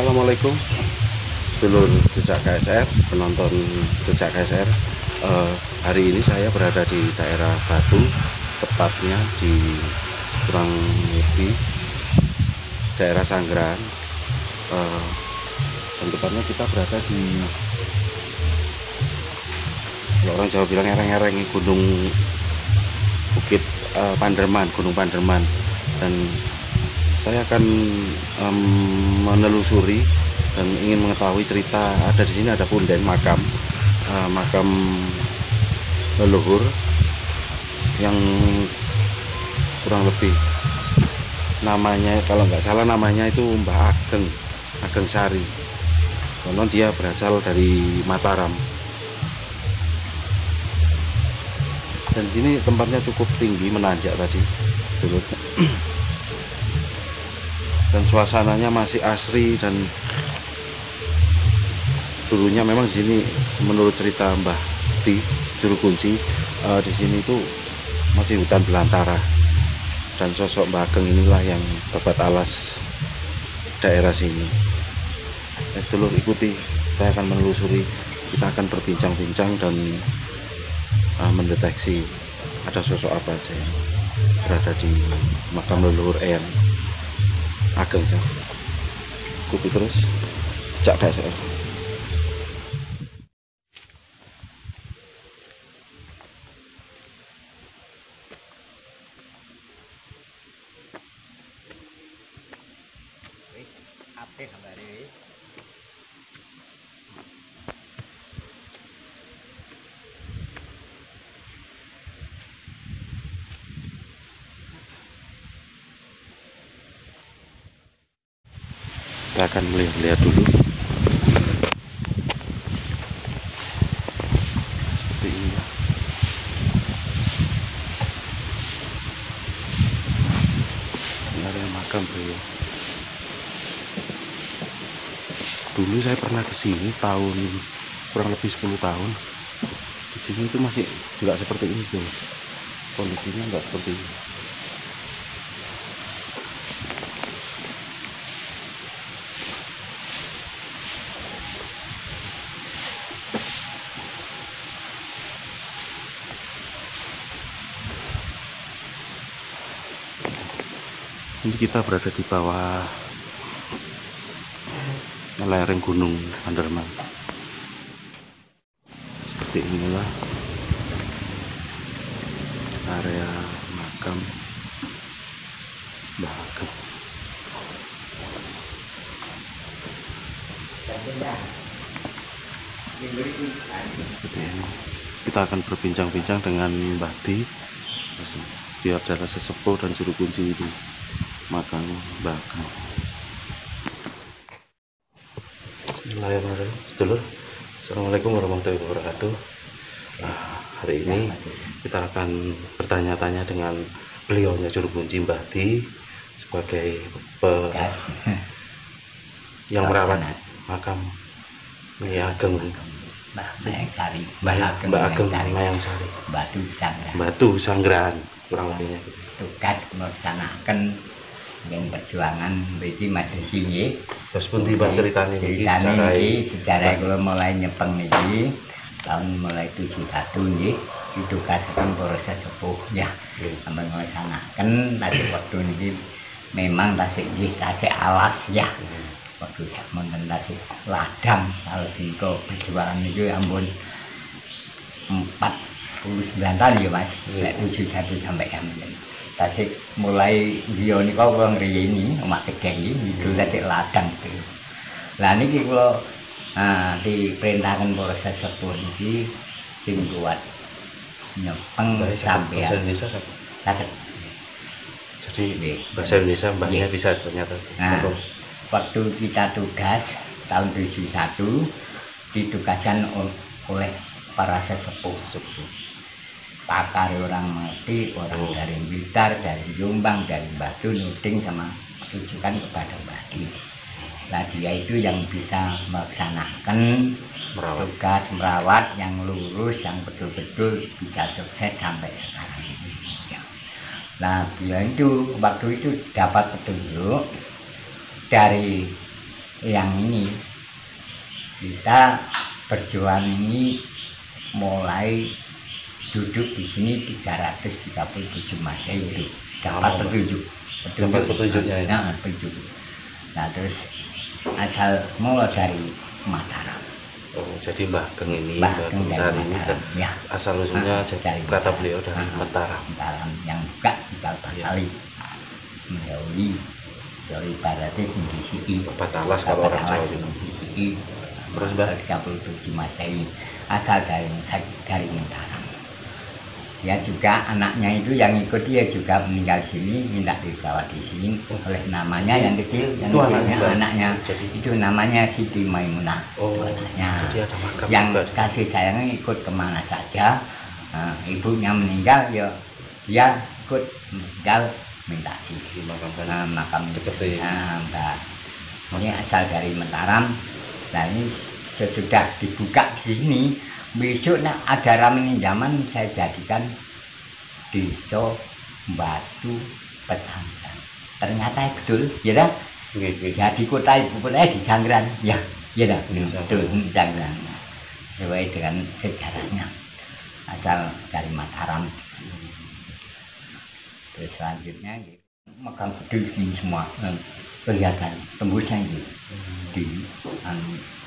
Assalamualaikum sedulur Jejak KSR, penonton Jejak KSR. Hari ini saya berada di daerah Batu, tepatnya di kurang lebih daerah Sanggeran. Dan tepatnya kita berada di, orang Jawa bilang ereng-ereng, Gunung Bukit Panderman, Gunung Panderman. Dan saya akan menelusuri dan ingin mengetahui cerita. Ada di sini, ada punden makam leluhur yang kurang lebih namanya, kalau nggak salah namanya itu Mbah Ageng Sari. Konon dia berasal dari Mataram. Dan sini tempatnya cukup tinggi, menanjak tadi, dan suasananya masih asri. Dan dulunya memang di sini, menurut cerita Mbah Ti Juru Kunci, di sini itu masih hutan belantara, dan sosok Mbah Ageng inilah yang babat alas daerah sini. Sedulur, ikuti, saya akan menelusuri, kita akan berbincang-bincang dan mendeteksi ada sosok apa aja yang berada di makam leluhur Eyang Ageng Sari. Ikuti terus Jejak KSR. Kita akan melihat dulu. Seperti ini. Ini area makam beliau. Dulu saya pernah ke sini tahun kurang lebih 10 tahun. Di sini itu masih nggak seperti ini tuh. Kondisinya nggak seperti ini. Ini kita berada di bawah lereng Gunung Panderman. Seperti inilah area makam Mbah Ageng. Seperti ini. Kita akan berbincang-bincang dengan Mbah Ti, biar adalah sesepuh dan juru kunci di makam Mbah Ageng. Bismillahirrahmanirrahim. Sedulur, Assalamualaikum warahmatullahi wabarakatuh. Hari ini kita akan bertanya-tanya dengan beliaunya juru kunci, Mbah Ti, sebagai yang merawat makam Nyai Ageng, Mbah Mayang Sari, Mbah Ageng Mayang Sari, Batu Sanggeran kurang lebihnya. Tugas melaksanakan yang perjuangan bagi majusi nggih. Terus pun tiba ceritanya sejarah kula mulai nyepeng niki tahun mulai 71 nggih, ditugaskan para sesepuh ya. Sampai melaksanakan tasik waktu niki memang tasik nggih tasik alas ya. Waktu monten tasik ladang kalau singko perjuangan niku ampun 49 tahun ya Mas. Nek 71 sampai kami. Tasik mulai dia nika kula ngriyini omak tegeng iki tasik ladang itu. Lah niki kula diperintahkan para sesepuh iki sing kuat nyepeng sampeyan. Bahasa Indonesia apa? Jadi bahasa Indonesia mbahnya bisa ternyata. Waktu kita tugas tahun 71 ditugaskan oleh para sesepuh. Pakar orang mati, orang dari Blitar, dari Jombang, dari Batu, Nuding, sama tujukan kepada Bati. Nah dia itu yang bisa melaksanakan tugas merawat yang lurus, yang betul-betul bisa sukses sampai sekarang ini. Nah dia itu waktu itu dapat petunjuk dari yang ini kita berjuang ini mulai duduk di sini 337 Masehi itu dapat petunjuknya ya. Nah, petunjuk. Nah terus asal mula dari Mataram. Oh, jadi Mbah Geng ini, Mbah Geng Sari ini ya. asal usulnya dari kata beliau dari Mataram. Mataram yang buka di Batali, Melawi, dari baratnya di sini. Batalas kalau orang Jawa itu. Di sini. Terus Mbah 37 Masehi asal dari Mataram. Ya juga anaknya itu yang ikut dia juga meninggal sini, minta dibawa di sini oleh namanya yang kecil, yang itu kecilnya anaknya. Jadi itu namanya Siti Maimunah. Oh, anaknya. Jadi ada makam yang juga. Kasih sayangnya ikut kemana saja. Nah, ibunya meninggal ya dia ikut meninggal minta dimakamkan makam seperti Mbak. Ini asal dari Mataram. Nah ini sesudah dibuka di sini. Besok ada ramen zaman saya jadikan desa Batu Pesantren. Ternyata betul, ya dah. Jadi kota ibu kota di Sanggeran, ya, ya dah. Betul, Sanggeran. Sesuai dengan sejarahnya. Asal dari Mataram. Terus selanjutnya makam gede ini semua kelihatan tembusnya ini di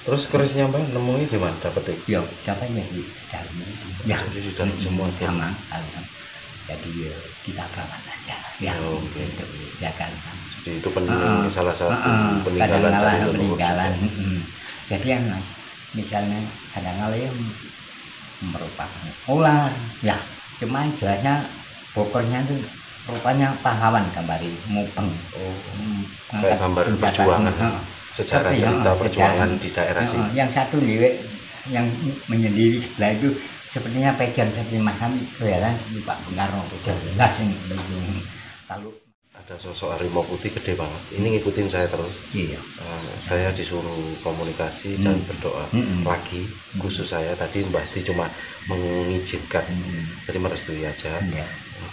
Terus kerisnya Mbak nemunya di mana dapetnya? Ya, dapatnya di dalam. Ya, di dalam semua sama. Jadi kita perawat saja. Ya, okay. Untuk jaga. Jadi itu salah satu peninggalan. Jadi yang misalnya kadang-kadang merupakan ular. Ya, cuma jelasnya pokoknya itu rupanya pahlawan kembali mupeng. Kayak gambar perjuangan. Sejarah cerita perjuangan di daerah sini. Yang satu nih, yang menyendiri sebelah itu sepertinya pejan seperti Mas Ami, kelihatan seperti Pak Bung jelas ini. Lalu ada sosok harimau putih gede banget. Ini ngikutin saya terus. Iya. Saya disuruh komunikasi dan berdoa lagi. Khusus saya tadi Mbah Ti cuma mengizinkan, jadi merestui aja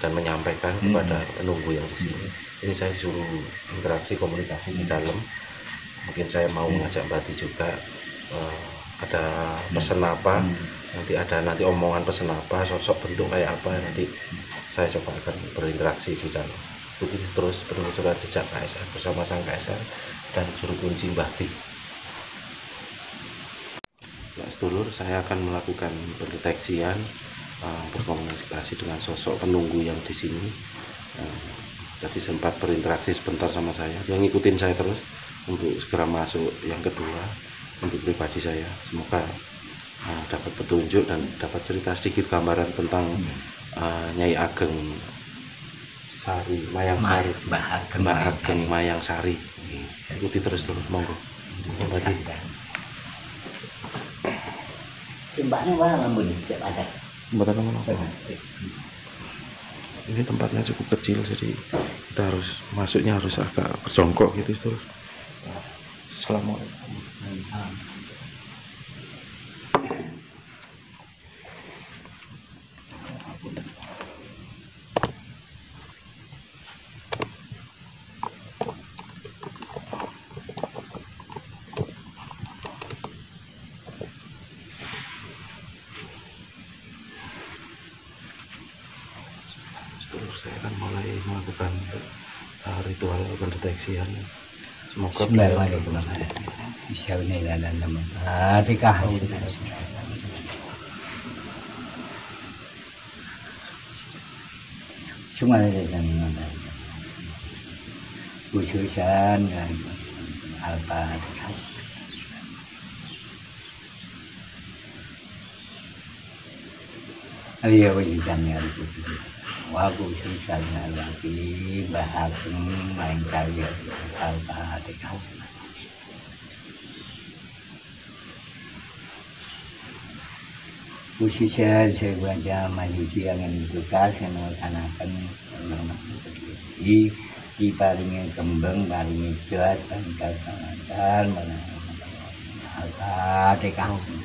dan menyampaikan kepada penunggu yang di sini. Ini saya disuruh interaksi komunikasi di dalam. Mungkin saya mau mengajak Mbak Ti juga ada pesan apa, nanti omongan pesan apa, sosok bentuk kayak apa, nanti saya coba akan berinteraksi di dalam. Ikuti terus penelusuran jejak KSR bersama sang KSR dan juru kunci Mbah Ti. Ya, sedulur, saya akan melakukan pendeteksian, berkomunikasi dengan sosok penunggu yang di sini. Tadi sempat berinteraksi sebentar sama saya, dia ngikutin saya terus untuk segera masuk yang kedua untuk pribadi saya. Semoga dapat petunjuk dan dapat cerita sedikit gambaran tentang Nyai Ageng Sari, Mayang Sari, Mbah Ageng Mayang Sari. Ikuti terus monggo. Mbaknya mana lambun ada? Ini tempatnya cukup kecil, jadi kita masuknya harus agak berjongkok gitu terus. Assalamualaikum. Setelah saya akan mulai melakukan ritual pendeteksian. Semoga bisa ini dan teman. Dikasih. Cuma dan khususan dan alfa dikasih. Iya, wujudnya itu. Wagu susahnya lagi bahas main kaya alfa dikasih. Khususnya saya baca manusia yang tugas yang melaksanakan di paling kembang paling jelas dan lancar alfa dikasih.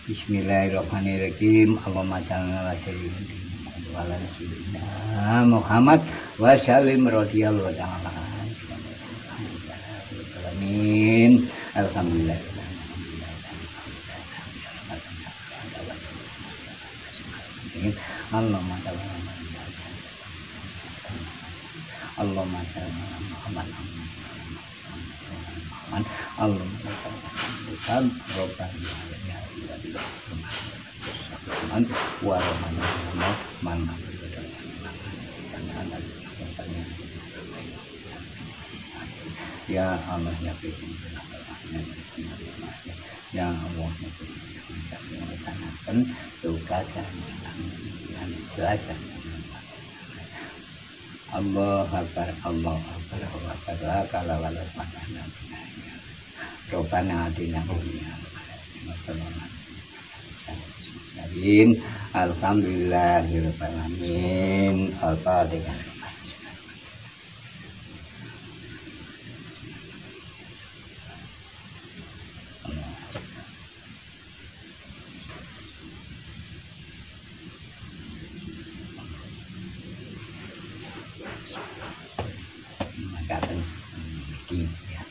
Bismillahirrahmanirrahim. Allahumma shalli ala sayyidina ala sayyidina Muhammad wa sallim radhiyallahu ta'ala. Amin. Alhamdulillah. Allahumma shalli Allahumma shalli Muhammad Allahumma shalli ya Allah ya ya Allah ya melaksanakan tugas yang jelas. Allah Akbar Allah Akbar Allah Akbar kalau walau mana Robbana atina dunya alhamdulillahirabbil alamin. Al-Fatihah. Makaten iki ya.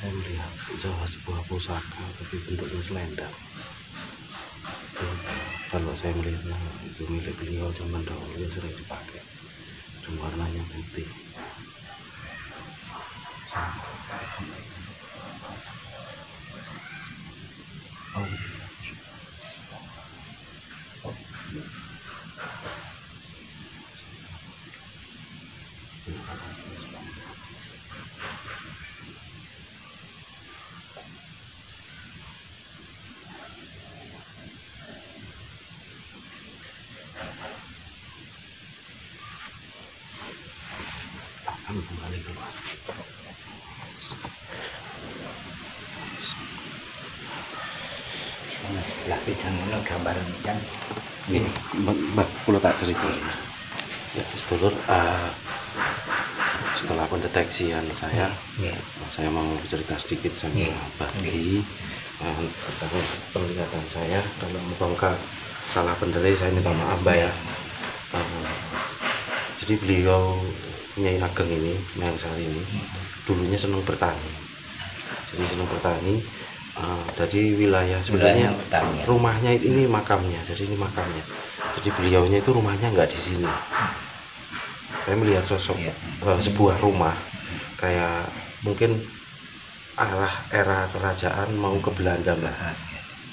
Saya melihat sebuah pusaka tapi bentuknya selendang. Kalau saya melihatnya itu milik beliau zaman dahulu yang sering dipakai dan warnanya putih. Kembali keluar. Lah pisan ngono gambar pisan. Ini Mbak, kalau tak cerita. Ya, sedulur, setelah pendeteksian saya mau cerita sedikit sama Bagi. Pertama penglihatan saya, kalau muka salah pendelai saya minta maaf Mbak ya. Jadi beliau Nyai Ageng ini, Mayang Sari ini, dulunya senang bertani. Jadi senang bertani. Dari wilayah sebenarnya rumahnya ini makamnya. Jadi ini makamnya. Jadi beliaunya itu rumahnya nggak di sini. Saya melihat sosok sebuah rumah kayak mungkin arah era kerajaan mau ke Belanda Mbak.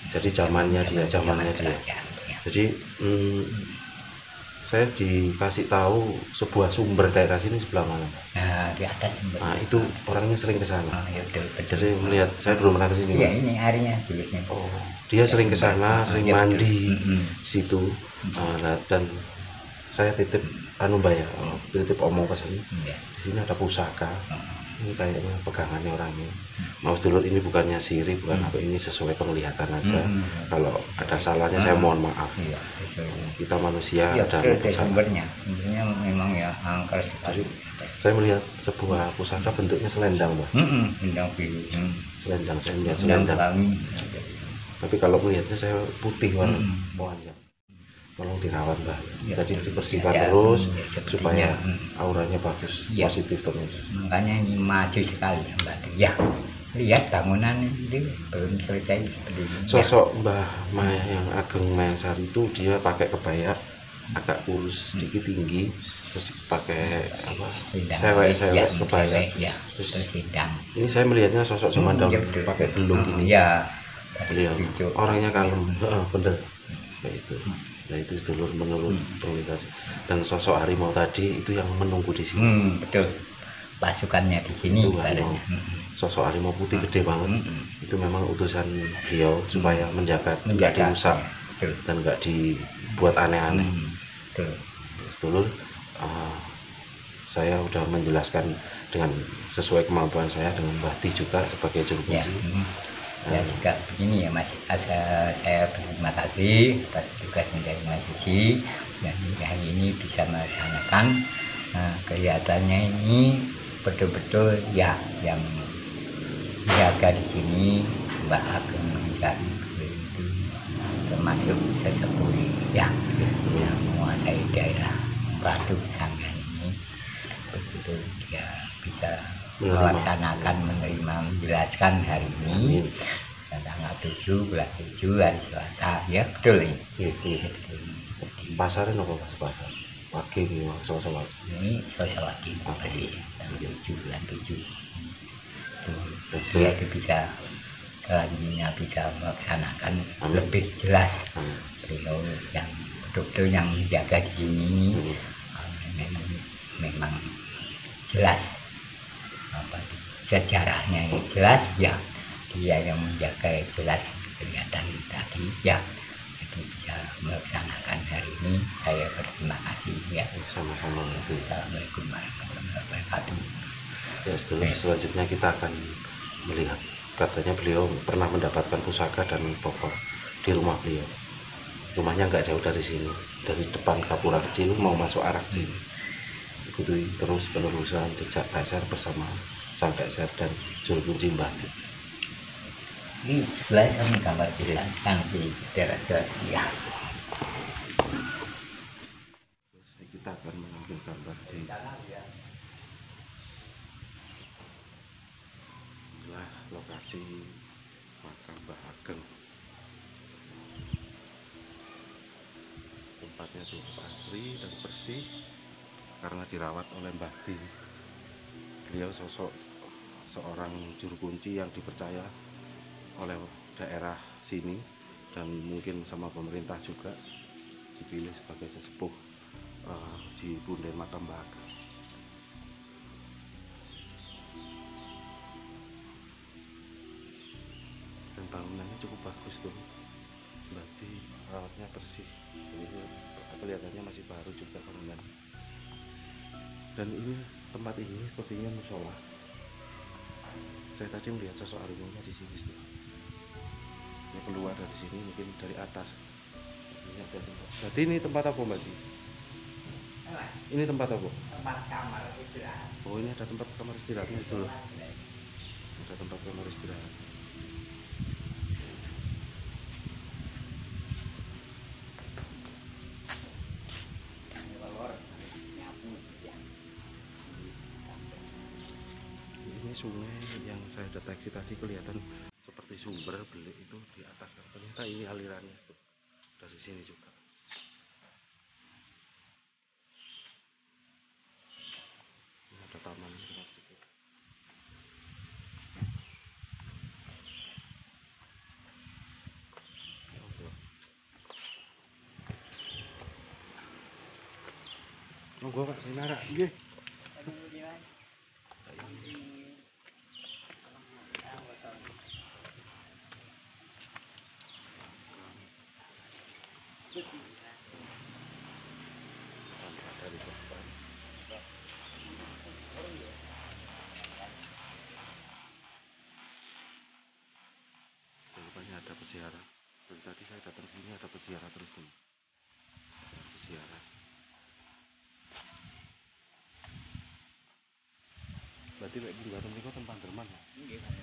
Jadi zamannya dia. kerajaan, ya. Jadi saya dikasih tahu sebuah sumber daerah sini sebelah mana. Nah, di atas sumber. Nah, itu orangnya sering ke sana. Oh, ya betul. Jadi melihat, saya belum pernah ke sini. Iya, ini harinya tulisnya. Oh, dia sering ke sana, sering ya, mandi betul. situ. Dan saya titip Mbak ya, titip omong ke sini. Iya. Di sini ada pusaka. Ini kayaknya pegangannya orangnya. Mau sedulur, ini bukannya siri, bukan apa, ini sesuai penglihatan aja. Kalau ada salahnya saya mohon maaf. Iya, betul. Kita manusia Iya, ada betul, kesalahan. sumbernya memang ya angker sekali. Saya melihat sebuah pusaka bentuknya selendang, Mbak. Selendang biru. Selendang, saya melihat selendang. Tapi kalau melihatnya saya putih warna pohonnya. Tolong dirawat, Mbak. Ya, Jadi dibersihkan ya, terus sepertinya, supaya auranya bagus, ya, positif terus. Makanya ini maju sekali, Mbak. Ya, lihat bangunan itu belum selesai seperti ini. Sosok Mbah Maya yang Ageng Mayasari itu dia pakai kebaya agak kurus, sedikit tinggi, terus pakai apa? Sewek kebaya. Ya, terus sidang. Ini saya melihatnya sosok zaman dahulu pakai gelung gini. Ya, beliau orangnya kalem, bener. Kayak itu. Nah, itu sedulur menurut penglihatan. Dan sosok harimau tadi itu yang menunggu di sini. Betul. Pasukannya di sini. Sosok harimau putih gede banget. Itu memang utusan beliau supaya menjaga nggak dirusak dan nggak dibuat aneh-aneh. Sedulur, saya udah menjelaskan dengan sesuai kemampuan saya dengan Mbah Ti juga sebagai juru kunci. Ya juga begini ya Mas, saya berterima kasih atas tugas menjadi mahasiswi dan hari ini bisa melaksanakan. Kelihatannya ini betul-betul ya yang jaga di sini Mbak Ageng Mayasari itu termasuk sesepuh ya yang menguasai daerah Batu Sanggan ini, betul dia bisa melaksanakan, menerima, menjelaskan hari ini tanggal 7 bulan 7 hari Selasa, ya betul ini. Pasarnya apa Mas? Pasar pagi ini Selasa. Ini Selasa pagi persis tanggal 7 bulan 7. Dia bisa selanjutnya bisa melaksanakan lebih jelas. Beliau yang betul-betul yang menjaga di sini memang jelas. Sejarahnya yang jelas ya, dia yang menjaga jelas kelihatan tadi ya, jadi bisa melaksanakan hari ini. Saya berterima kasih ya. Sama-sama. Assalamualaikum warahmatullahi wabarakatuh. Ya, selanjutnya kita akan melihat, katanya beliau pernah mendapatkan pusaka dan pokok di rumah beliau. Rumahnya nggak jauh dari sini, dari depan Kapura Kecil mau masuk arah sini. Ikuti terus penerusan jejak Kaiser bersama sang Kaiser dan juru kunci Mbah Ti. Ini sebelah sana gambar bisa kan di daerah ya. Kita akan mengambil gambar di lokasi makam Mbah Ageng. Tempatnya cukup asri dan bersih karena dirawat oleh Mbah Ti. Beliau sosok seorang juru kunci yang dipercaya oleh daerah sini dan mungkin sama pemerintah juga, dipilih sebagai sesepuh di Punden Makam Mbah Ageng. Dan bangunannya cukup bagus tuh, berarti rawatnya bersih. Jadi kelihatannya masih baru juga bangunan. Dan ini tempat ini sepertinya musola. Saya tadi melihat sosok harimaunya di sini. Ini keluar dari sini, mungkin dari atas. Ini ada tempat. Berarti ini tempat apa Mbak Di? Ini tempat apa? Tempat kamar istirahat. Oh, ini ada tempat kamar istirahatnya itu. Ada tempat kamar istirahat. Ini sungai yang saya deteksi tadi kelihatan seperti sumber belik itu di atas. Ternyata ini alirannya tuh dari sini juga. Ini ada taman sedikit. Monggo Pak Sinara, nggih. Dari depan. Rupanya ada peziarah. Dari tadi saya datang sini ada peziarah terus tuh. Peziarah. Berarti lek di warung niku tempat derman. Nggih, Pak.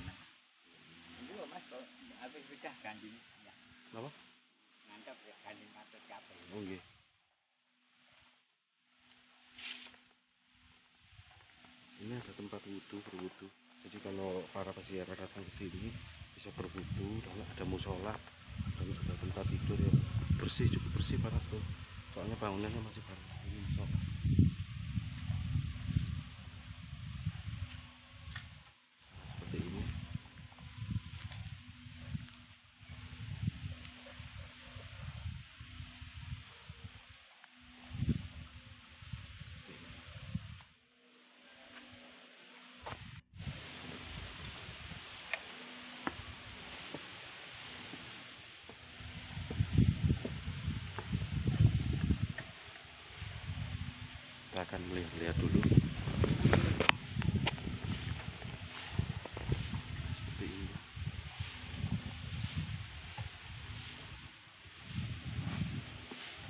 Iku Mas kok habis pecah ganding. Ya. Napa? Mantap ya ganding katut kabeh. Oh nggih. Ini ada tempat wudhu, berwudhu. Jadi kalau para peziarah datang ke sini bisa berwudhu, dan ada musola dan ada tempat tidur yang bersih, cukup bersih panas tuh. Soalnya bangunannya masih baru. Ini musola. Nah, seperti ini. Kita akan melihat dulu. Seperti ini.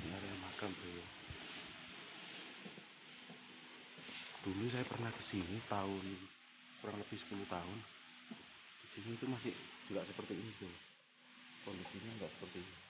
Ini area makam beliau. Dulu saya pernah ke sini tahun kurang lebih 10 tahun. Di sini itu masih juga seperti ini tuh. Kondisinya enggak seperti ini.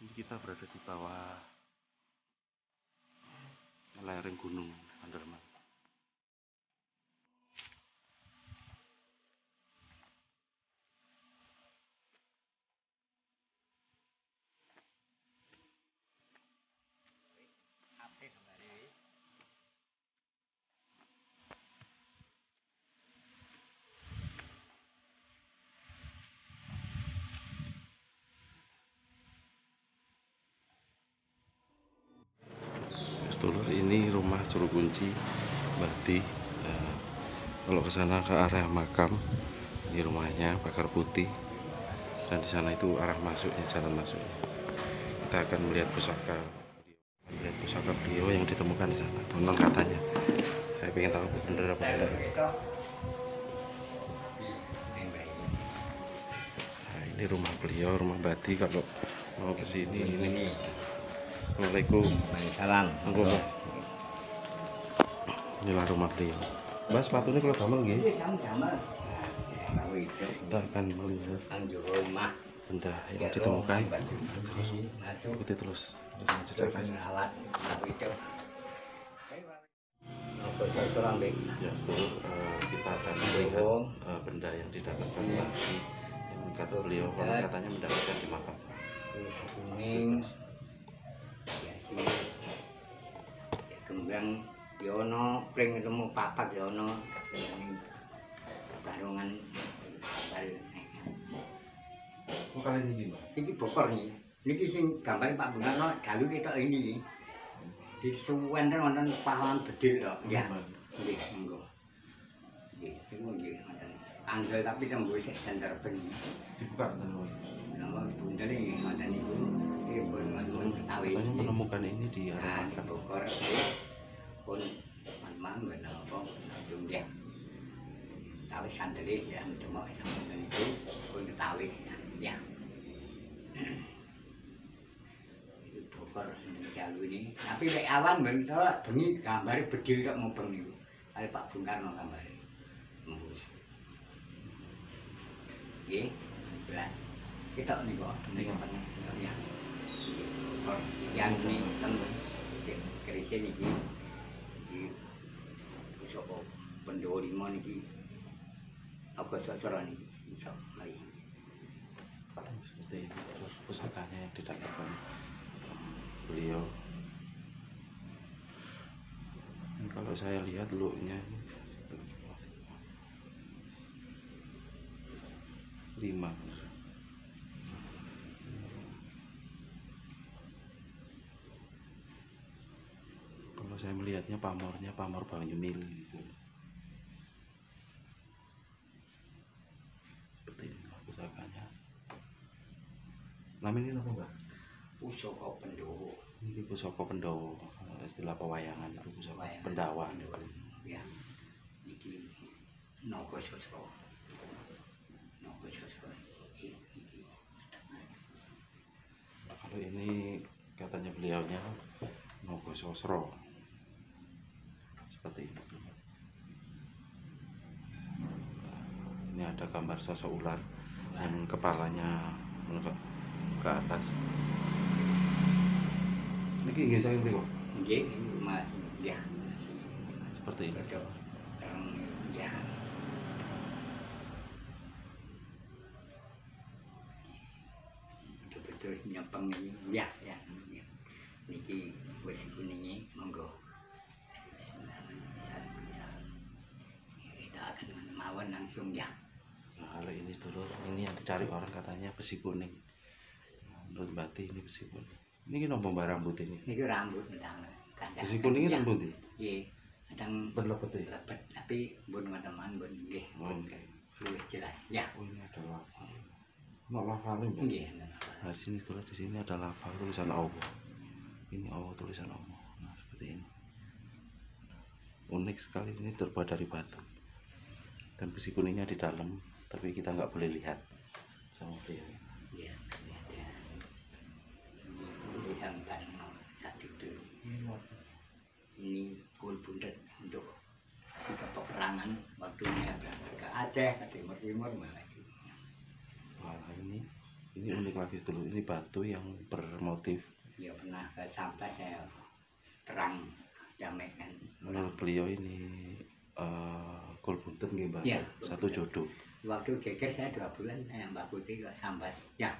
Ini kita berada di bawah lereng gunung Panderman. Apik kembali. Sedulur, ini rumah Juru Kunci Bati. Kalau ke sana ke area makam, ini rumahnya Bakar Putih. Dan di sana itu arah masuknya, jalan masuknya. Kita akan melihat pusaka beliau yang ditemukan di sana. Konon katanya. Saya ingin tahu benar apa tidak. Nah, ini rumah beliau, rumah Bati. Kalau mau ke sini ini. Assalamualaikum. Waalaikumsalam. Inilah rumah beliau. Mbak, sepatunya kalau damel nggih. Sama-sama. Kalau itu Kita akan melihat rumah benda yang ditemukan. Terus ikuti terus jejak kaki. alat itu. Ya, setelah kita akan melihat benda yang didapatkan Bati, yang kata beliau kalau katanya mendapatkan di makam. Kuning. Ya sih. Kembang yono pring ketemu papak yono barungan balik. Kok kali ini, Mbak? Iki bokor nih. Niki sing gambar Pak Bung Karno dalu kita ini. Di suwen wonten pahlawan bedil kok. Ya. Nggih, monggo. Nggih, iku nggih wonten. Angel tapi tembus sik center ben. Dibuka teman. Nama bundel iki wonten niku. Iki pun wonten Betawi. Katanya menemukan ini di area makam. Bokor pun man-man ben apa jumlah. Tahu sandelit ya cuma itu pun Betawi ya. Bokor jalu ini. Tapi lek awan ben to bengi gambare bedil kok mubeng niku. Kali Pak Bung Karno gambare. Mbus. Nggih, jelas. Kita niku niku ya. Bokor yang ini tembus kerise niki. Iki sapa Pendhawa 5 niki. Apa sasara niki iso mari. Seperti ini terus pusakanya yang didapatkan beliau Ini kalau saya lihat looknya 5. Kalau saya melihatnya pamornya pamor Banyumil gitu. Seperti ini pusakanya. Namanya apa, Mbak? Pusaka Pendowo. Ini pusaka Pendowo. Istilah pewayangan itu pusaka Pendawa. Ya. Iki Naga Sasra. Naga Sasra. Iki. Kalau ini katanya beliaunya Naga Sasra. Seperti ini. Ini ada gambar sosok ular yang kepalanya menegak ke atas. Ini nggih saya mriko. Nggih, masih ya. Seperti ini. Betul. Ya. Betul nyepeng ini. Ya. Niki wis kuninge monggo. Bismillahirrahmanirrahim. Kita akan mawon langsung ya. Nah, kalau ini sedulur, ini yang dicari orang katanya besi kuning. Menurut Bati ini besi kuning. Ini nopo mbak rambut ini? Ini rambut medang. Besi kuningnya rambut ini? Iya. Kadang berlepet ya? lepet, tapi bun teman bun nggih. Lebih jelas. Ya. Oh, ini ada lafal. Mau lafal ini? Nggih. Nah, di sini sedulur, di sini ada lafal tulisan Allah. Ini Allah tulisan Allah. Nah, seperti ini. Unik sekali, ini terbuat dari batu. Dan besi kuningnya di dalam, tapi kita nggak boleh lihat sama dia. Iya, ada. Ini gambar satu dulu. Ini kul bundet untuk sikap peperangan waktunya berangkat ke Aceh, ke Timur malah. Wah, ini unik lagi dulu. Ini batu yang bermotif. Ya pernah ke Sampah saya perang damaikan. Menurut beliau ini kul bundet nggih, Mbak. Ya, satu jodoh. Waktu geger saya 2 bulan saya Mbak Putih ke Sambas. Ya,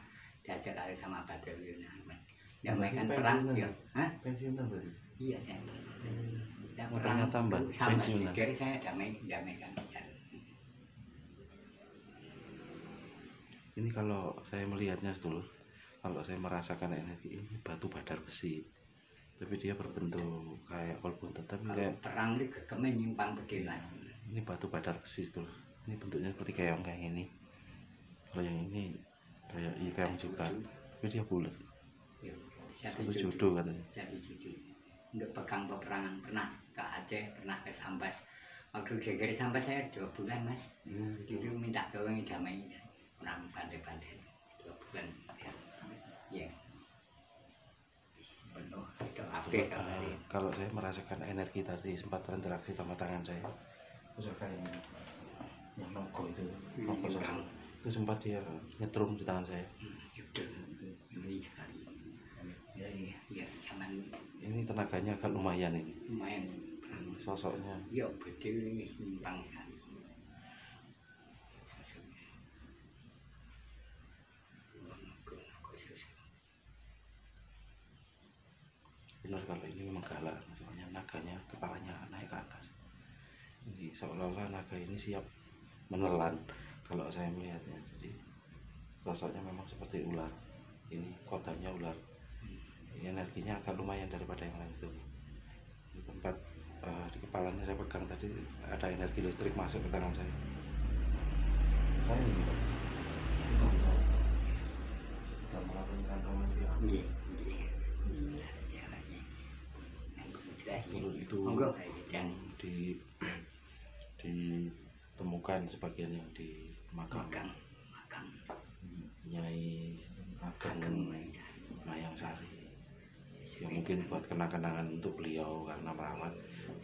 diajak kali sama Pak Dewi damaikan perang. Ya, pensiunan berarti? Iya saya. Ternyata Mbak pensiunan. Geger saya damaikan. Ini kalau saya melihatnya dulu, kalau saya merasakan energi ini batu badar besi, tapi dia berbentuk kayak kol buntet, tapi kayak perang ini gegeme nyimpang bedilas. Ini batu badar besi dulu. Ini bentuknya seperti keong kayak ini. Kalau yang ini kayak ikan juga, tapi dia bulat. Satu jodoh katanya. Satu jodoh. Untuk pegang peperangan pernah ke Aceh, pernah ke Sambas. Waktu geger Sambas saya 2 bulan mas. Jadi minta tolong damai. Orang pandai-pandai 2 bulan. Ya. Penuh. Kalau saya merasakan energi tadi sempat berinteraksi sama tangan saya. Pusaka ini yang nogo itu, nogo sosok itu sempat dia nyetrum di tangan saya. Ini sekali. Ya, zaman ini tenaganya agak lumayan ini. Lumayan. Sosoknya. Ya, betul ini simpang sekali. Benar kalau ini memang galak, maksudnya naganya kepalanya naik ke atas. Ini seolah-olah naga ini siap menelan kalau saya melihatnya. Jadi sosoknya memang seperti ular. Ini kodamnya ular. Ini energinya agak lumayan daripada yang lain itu. Di tempat di kepalanya saya pegang tadi ada energi listrik masuk ke tangan saya. Saya ini sudah melakukan kantongan dia. Dulu itu ditemukan sebagian yang di makam Nyai Ageng Mayang Sari. Ya mungkin buat kenang-kenangan untuk beliau karena merawat,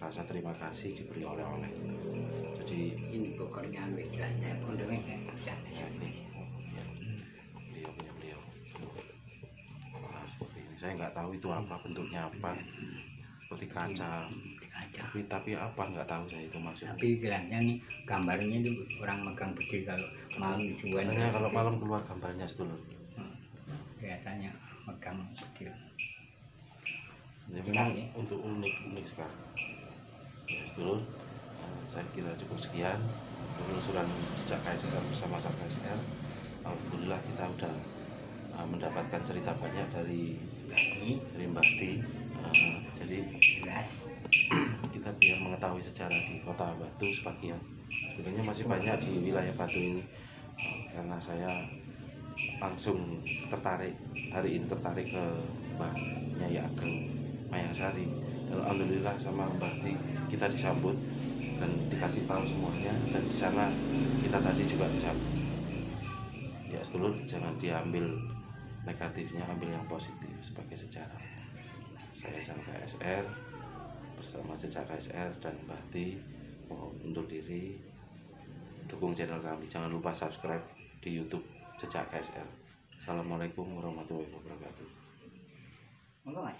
rasa terima kasih diberi oleh-oleh. Jadi ini pokoknya lebih jelasnya pondoknya saya beliau. Nah, seperti ini. Saya nggak tahu itu apa, bentuknya apa. Seperti kaca. Tapi apa nggak tahu saya itu maksudnya. Tapi gelangnya nih gambarnya itu orang megang berdiri kalau malam disuan. Katanya kalau malam keluar gambarnya dulu. Kelihatannya megang berdiri. Ya, memang untuk unik sekali. Ya, sedulur, saya kira cukup sekian penelusuran jejak KSR bersama sang KSR. Alhamdulillah kita udah mendapatkan cerita banyak dari Mbak Ti. Jadi kita biar mengetahui sejarah di Kota Batu sebagian. Sebenarnya masih banyak di wilayah Batu ini. Karena saya langsung tertarik hari ini ke Mbak Nyai Ageng Mayangsari. Alhamdulillah sama Mbak Ti kita disambut dan dikasih tahu semuanya, dan di sana kita tadi juga disambut. Ya sedulur, jangan diambil negatifnya, ambil yang positif sebagai sejarah. Saya sang KSR bersama jejak KSR dan Mbak Ti mohon undur diri. Dukung channel kami, jangan lupa subscribe di YouTube jejak KSR. Assalamualaikum warahmatullahi wabarakatuh. Monggo Mas,